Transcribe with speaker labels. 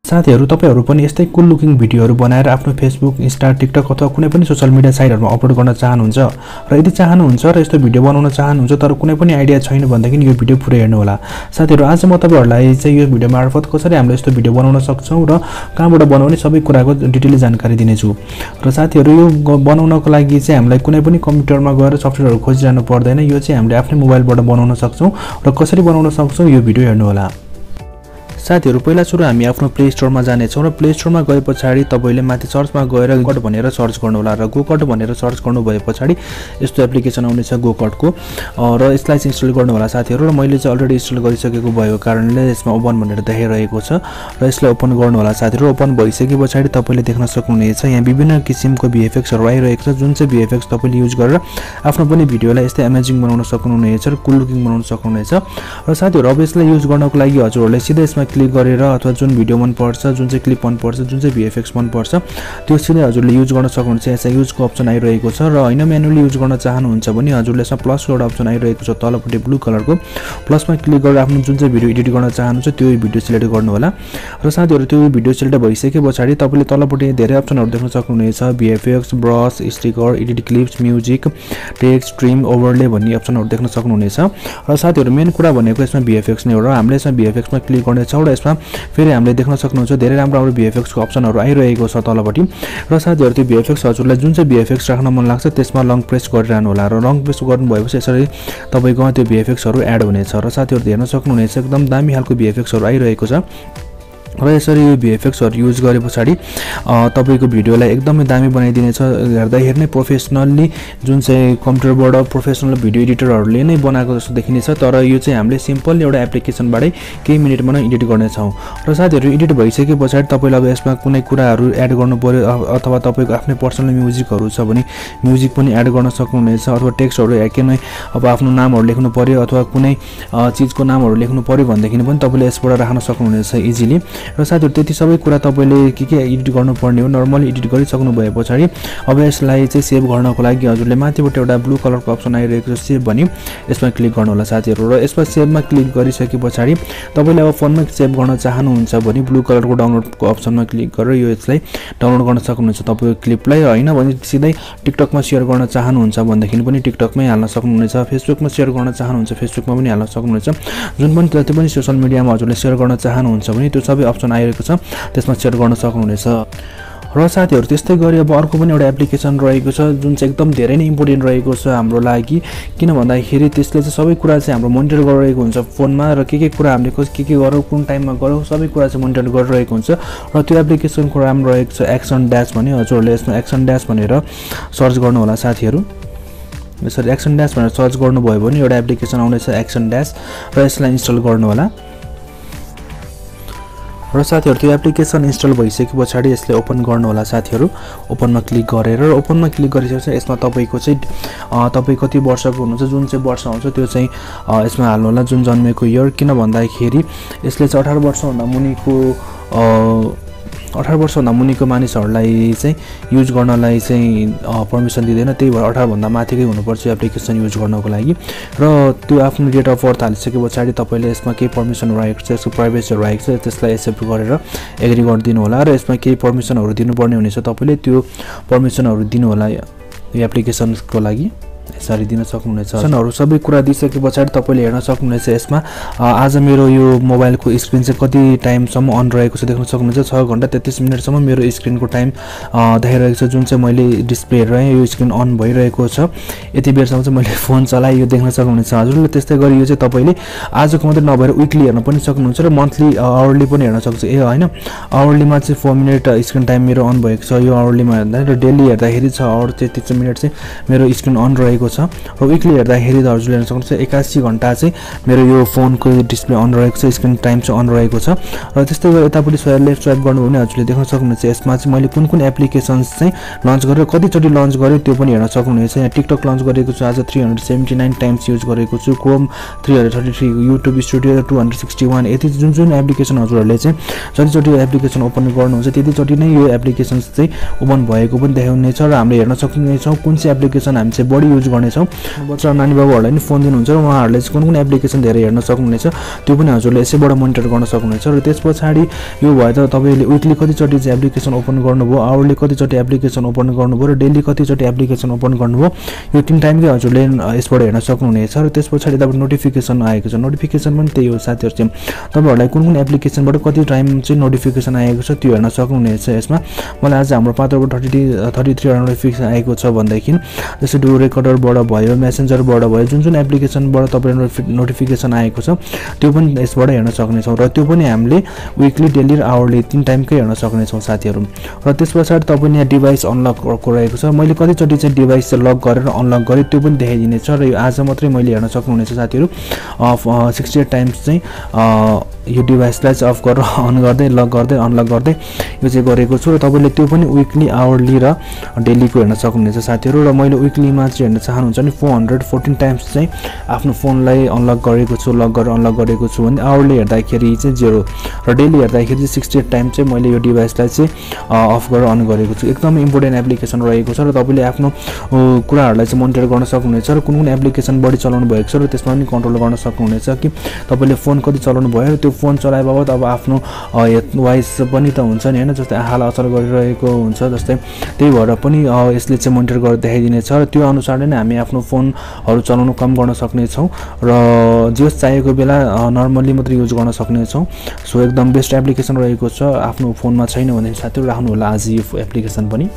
Speaker 1: साथीहरु तपाईहरु पनि यस्तै कुल लुकिङ भिडियोहरु बनाएर आफ्नो फेसबुक इन्स्टा टिकटक अथवा कुनै पनि सोशल मिडिया साइटहरुमा अपलोड गर्न चाहनुहुन्छ र यदि चाहनुहुन्छ र यस्तो भिडियो बनाउन चाहनुहुन्छ तर कुनै पनि आइडिया छैन भन्दाखेरि यो भिडियो पुरै हेर्नु होला। साथीहरु आज म तपाईहरुलाई चाहिँ यो भिडियो मार्फत कसरी हामीले यस्तो भिडियो बनाउन सक्छौं र कहाँबाट बनाउने सबै कुराको डिटेल जानकारी दिनेछु। र साथीहरु यो बनाउनको लागि चाहिँ हामीलाई कुनै पनि कम्प्युटरमा गएर सफ्टवेयरहरु खोजिरहनु पर्दैन। यो चाहिँ हामीले आफ्नै मोबाइलबाट बनाउन सक्छौं र कसरी बनाउन सक्छौं यो भिडियो हेर्नु होला। साथीहरु पहिला सुरु हामी आफ्नो प्ले स्टोरमा जाने छौं र प्ले स्टोरमा गएपछि तपाईले माथि सर्चमा गएर गोकट भनेर सर्च गर्नु होला र गोकट भनेर सर्च गर्नु भएपछि यस्तो एप्लिकेसन आउनेछ गोकटको र यसलाई चाहिँ इन्स्टल गर्नु होला साथीहरु। र मैले चाहिँ अलरेडी इन्स्टल गरिसकेको भएको कारणले यसमा ओपन भनेर देखाइरहेको छ र यसलाई ओपन गर्नु होला साथीहरु। ओपन भइसकेपछि तपाईले देख्न सक्नुहुनेछ यहाँ विभिन्न किसिमको VFXहरु आइरहेको छ जुन चाहिँ VFX तपाईले युज गरेर आफ्नो पनि भिडियोलाई यस्तै अमेजिङ बनाउन सक्नुहुनेछ र कुल लुकिङ बनाउन सक्नुहुनेछ। र साथीहरु अब यसलाई युज गर्नको लागि हजुरहरुले सिधै यसमा क्लिक गरेर अथवा जुन भिडियो मन पर्छ जुन चाहिँ क्लिप मन पर्छ जुन चाहिँ VFX मन पर्छ त्यो सिधै हजुरले युज गर्न सक्नुहुन्छ। यसमा युजको अप्सन आइरहेको छ र हैन म्यानुअली युज गर्न चाहनुहुन्छ भने हजुरले यसमा प्लसको एउटा अप्सन आइरहेको छ तलपट्टि ब्लू कलरको प्लसमा क्लिक गरेर आफ्नो जुन चाहिँ भिडियो एडिट गर्न चाहनुहुन्छ त्यो भिडियो सिलेक्ट गर्नु होला। र साथीहरु त्यो भिडियो सिलेक्ट भइसकेपछि तपाईले तलपट्टि धेरै अप्सनहरु देख्न सक्नुहुनेछ VFX, brush, sticker, edit clips, music, text, trim, overlay भन्ने अप्सनहरु देख्न सक्नुहुनेछ। र साथीहरु मेन कुरा भनेको यसमा VFX नै हो र हामीले यसमा VFX मा क्लिक गर्ने छौं र यसमा फेरि हामीले देख्न सक्नुहुन्छ धेरै राम्रो VFX को अप्सनहरु आइरहेको छ तलपट्टि। र साथीहरु त्यो VFX हजुरलाई जुन चाहिँ VFX राख्न मन लाग्छ त्यसमा लङ प्रेस गरिरहनु होला र लङ प्रेस गर्नु भएपछि यसरी तपाईको त्यो VFX हरु एड हुनेछ र साथीहरु हेर्न सक्नुहुनेछ एकदम दामी खालको VFX हरु आइरहेको छ। र यसरी यो VFX हरु युज गरेपछि तपाईको भिडियोलाई एकदमै दामी बनाइदिनेछ। हेर्दा हेर्ने प्रोफेसनली जुन चाहिँ कम्प्युटरबाट प्रोफेसनल भिडियो एडिटरहरुले नै बनाएको जस्तो देखिनेछ तर यो चाहिँ हामीले सिम्पल एउटा एप्लिकेसनबाटै केही मिनेटमा नै एडिट गर्ने छौं। र साथीहरु एडिट भइसकेपछि तपाईले अब यसमा कुनै कुराहरु एड गर्नु पर्यो अथवा तपाईको आफ्नै पर्सनल म्युजिकहरु छ भने म्युजिक पनि एड गर्न सक्नुहुनेछ अथवा टेक्स्टहरु एकै अब आफ्नो नामहरु लेख्नु पर्यो अथवा कुनै चीजको नामहरु लेख्नु पर्यो भन्देखि पनि तपाईले यसबाट राख्न सक्नुहुनेछ इजिली। र साथीहरु त्यति सबै कुरा तपाईले के एडिट गर्नुपर्ने हो नर्मली एडिट गरिसक्नु भएपछि अब यसलाई चाहिँ सेभ गर्नको लागि हजुरले माथिबाट एउटा ब्लू कलरको अप्सन आइरहेको छ सेभ भनी यसमा क्लिक गर्नु होला साथीहरु। र यसमा सेभमा क्लिक गरिसकेपछि तपाईले अब फोनमा सेभ गर्न चाहनुहुन्छ भने ब्लू कलरको डाउनलोडको अप्सनमा क्लिक गरेर यो यसलाई डाउनलोड गर्न सक्नुहुन्छ तपाईको क्लिपलाई हैन भने सिधै टिकटकमा शेयर गर्न चाहनुहुन्छ भन्देखि पनि टिकटकमै हाल्न सक्नुहुनेछ। फेसबुकमा शेयर गर्न चाहनुहुन्छ फेसबुकमा पनि हाल्न सक्नुहुनेछ। जुन पनि जति पनि सोशल मिडियामा हजुरले शेयर गर्न चाहनुहुन्छ भने त्यो सबै अप्सन आइरहेको छ त्यसमा शेयर गर्न सक्नुहुनेछ। र साथीहरु त्यस्तै गरी अब अर्को पनि एउटा एप्लिकेसन रहेको छ जुन चाहिँ एकदम धेरै नै इम्पोर्टेन्ट रहेको छ हाम्रो लागि किन भन्दाखेरि त्यसले चाहिँ सबै कुरा चाहिँ हाम्रो मोनिटर गरिरहेको हुन्छ फोनमा र के कुरा हामीले के गरौँ कुन टाइममा गरौँ सबै कुरा चाहिँ मोनिटर गरिरहेको हुन्छ। र त्यो एप्लिकेसनको नाम रहेको छ एक्सन ड्याश भन्ने हजुरले यसमा एक्सन ड्याश भनेर सर्च गर्नु होला साथीहरु। यसरी एक्सन ड्याश भनेर सर्च गर्नुभयो भने एउटा एप्लिकेसन आउनेछ एक्सन ड्याश र यसलाई इन्स्टल गर्नु होला। र साथीहरु त्यो एप्लिकेसन इन्स्टल भइसकेपछि यसले ओपन गर्नु होला साथीहरु। ओपनमा क्लिक गरेर ओपनमा क्लिक गरिसकेपछि यसमा तपाईको चाहिँ तपाई कति वर्षको हुनुहुन्छ जुन चाहिँ वर्ष हुन्छ त्यो चाहिँ यसमा हाल्नु होला जुन जन्मेको इयर किन भन्दाखेरि यसले चाहिँ 18 वर्षभन्दा मुनिको 18 वर्षभन्दा मुनिको मानिसहरुलाई चाहिँ युज गर्नलाई चाहिँ परमिसन दिदैन त्यही भएर 18 भन्दा माथिकै हुनुपर्छ एप्लिकेसन युज गर्नको लागि। र त्यो आफ्नो डेट अफ बर्थ हालिसकेपछि तपाईले यसमा केही परमिसन रहेको छ यसको प्राइभेसी रहेको छ त्यसलाई एक्सेप्ट गरेर एग्री गरिदिनु होला र यसमा केही परमिसनहरु दिनुपर्ने हुनेछ तपाईले त्यो परमिसनहरु दिनु होला यो एप्लिकेसनको लागि यसरी दिन सक्नुहुनेछ। सनहरु सबै कुरा दिइसकेपछि तपाईले हेर्न सक्नुहुनेछ यसमा आज मेरो यो मोबाइलको स्क्रिन चाहिँ कति टाइमसम्म अन रहेको छ देख्न सक्नुहुनेछ 6 घण्टा 33 मिनेटसम्म मेरो स्क्रिनको टाइम देखाइरहेको छ जुन चाहिँ मैले डिस्प्ले हेरेँ यो स्क्रिन अन भइरहेको छ यति बेरसम्म चाहिँ मैले फोन चलाए यो देख्न सक्नुहुनेछ। हजुरले त्यस्तै गरी यो चाहिँ तपाईले आजको मात्र नभएर विकली हेर्न पनि सक्नुहुन्छ र मन्थली आवरली पनि हेर्न सक्नुहुन्छ। हैन आवरलीमा चाहिँ 4 मिनेट स्क्रिन टाइम मेरो अन भएको छ यो आवरलीमा हेर्दा र डेली हेर्दाखेरि 6 आवर 33 मिनेट चाहिँ मेरो स्क्रिन अन रहेको छ र विकली हेर्दाखेरि हजुरले हेर्न सक्नुहुन्छ 81 घण्टा चाहिँ मेरो यो फोनको डिस्प्ले अन रहेको छ स्क्रिन टाइम चाहिँ अन रहेको छ। र त्यस्तै गरी यतापट्टि लेफ्ट स्वाइप गर्नु भने हजुरले देख्न सक्नुहुन्छ यसमा चाहिँ मैले कुन कुन एप्लिकेसन्स चाहिँ लन्च गरेर कति चोटी लन्च गरे त्यो पनि हेर्न सक्नुहुनेछ। यहाँ टिकटक लन्च गरेको छु आज 379 टाइम्स युज गरेको छु क्रोम 333 युट्युब स्टुडियो 261 यति जुन एप्लिकेसन हजुरहरुले चाहिँ जति चोटी एप्लिकेसन ओपन गर्नुहुन्छ त्यति चोटी नै यो एप्लिकेसन्स चाहिँ ओपन भएको पनि देखाउने छ र हामीले हेर्न सक्नेछौं कुन चाहिँ एप्लिकेसन हामी चाहिँ बढी युज युज गर्नेछौँ बच्चा नानी बाबुहरूलाई नि फोन दिनुहुन्छ र उहाँहरूले चाहिँ कुन एप्लिकेसन धेरै हेर्न सक्नुहुनेछ त्यो पनि हजुरले यसैबाट मोनिटर गर्न सक्नुहुनेछ र त्यस पछाडि यो भयो त तपाईँले विकली कतिचोटि चाहिँ एप्लिकेसन ओपन गर्नुभयो आवरली कतिचोटि एप्लिकेसन ओपन गर्नुभयो र डेली कतिचोटि एप्लिकेसन ओपन गर्नुभयो यो 3 टाइमकै हजुरले यसबाट हेर्न सक्नुहुनेछ र त्यस पछाडि तपाईँ नोटिफिकेसन आएको छ नोटिफिकेसन पनि त्यही हो साथीहरु चाहिँ तपाईहरुलाई कुन एप्लिकेसनबाट कति टाइम चाहिँ नोटिफिकेसन आएको छ त्यो हेर्न सक्नुहुनेछ यसमा मलाई आज हाम्रो पात्रबाट 33 वटा नोटिफिकेसन आएको छ भन्दैकिन जस्तै डु रेकर्डरबाट भयो मेसेन्जरबाट भयो जुन एप्लिकेसनबाट तपाईहरुलाई नोटिफिकेसन आएको छ त्यो पनि यसबाट हेर्न सक्नेछौं र त्यो पनि हामीले विकली डेली र आवरली 3 टाइमकै हेर्न सक्नेछौं साथीहरु र त्यसपछि तपाईले यहाँ डिभाइस अनलक रहेको छ मैले कतिचोटी चाहिँ डिभाइस लक गरेर अनलक गरे त्यो पनि देखाइदिने छ र यो आज मात्रै मैले हेर्न सक्नुहुनेछ साथीहरु 68 टाइम्स चाहिँ यो डिभाइसलाई चाहिँ अफ गरेर अन गर्दै लक गर्दै अनलक गर्दै यो चाहिँ गरेको छु र तपाईले त्यो पनि विकली आवरली र डेलीको हेर्न सक्नुहुनेछ साथीहरु र मैले विकलीमा चाहिँ हेर्न चाहनुहुन्छ नि 414 टाइम्स चाहिँ आफ्नो फोनलाई अनलक गरेको छु लक गरेर अनलक गरेको छु भने आवरली हेर्दाखेरि चाहिँ 0 र डेली हेर्दाखेरि चाहिँ 68 टाइम चाहिँ मैले यो डिभाइसलाई चाहिँ अफ गरेर अन गरेको छु एकदमै इम्पोर्टेन्ट एप्लिकेसन रहेको छ र तपाईले आफ्नो कुराहरुलाई चाहिँ मोनिटर गर्न सक्नुहुनेछ र कुन एप्लिकेसन बढी चलाउनु भएको छ र त्यसमा पनि कन्ट्रोल गर्न सक्नुहुनेछ कि तपाईले फोन कति चलाउनु भयो र त्यो फोन चलाए बाबत अब आफ्नो वाइस पनि त हुन्छ नि हैन जस्तै हाल असर गरिरहेको हुन्छ जस्तै त्यही भएर पनि यसले चाहिँ मोनिटर गरेर देखाइदिने छ र त्यो अनुसारले नै हामी आफ्नो फोनहरु चलाउन कम गर्न सक्ने छौं र जस चाहिएको बेला नर्मली मात्र युज गर्न सक्ने छौं सो एकदम बेस्ट एप्लिकेसन रहेको छ आफ्नो फोनमा छैन भने साथीहरु राख्नु होला आज यो एप्लिकेसन पनि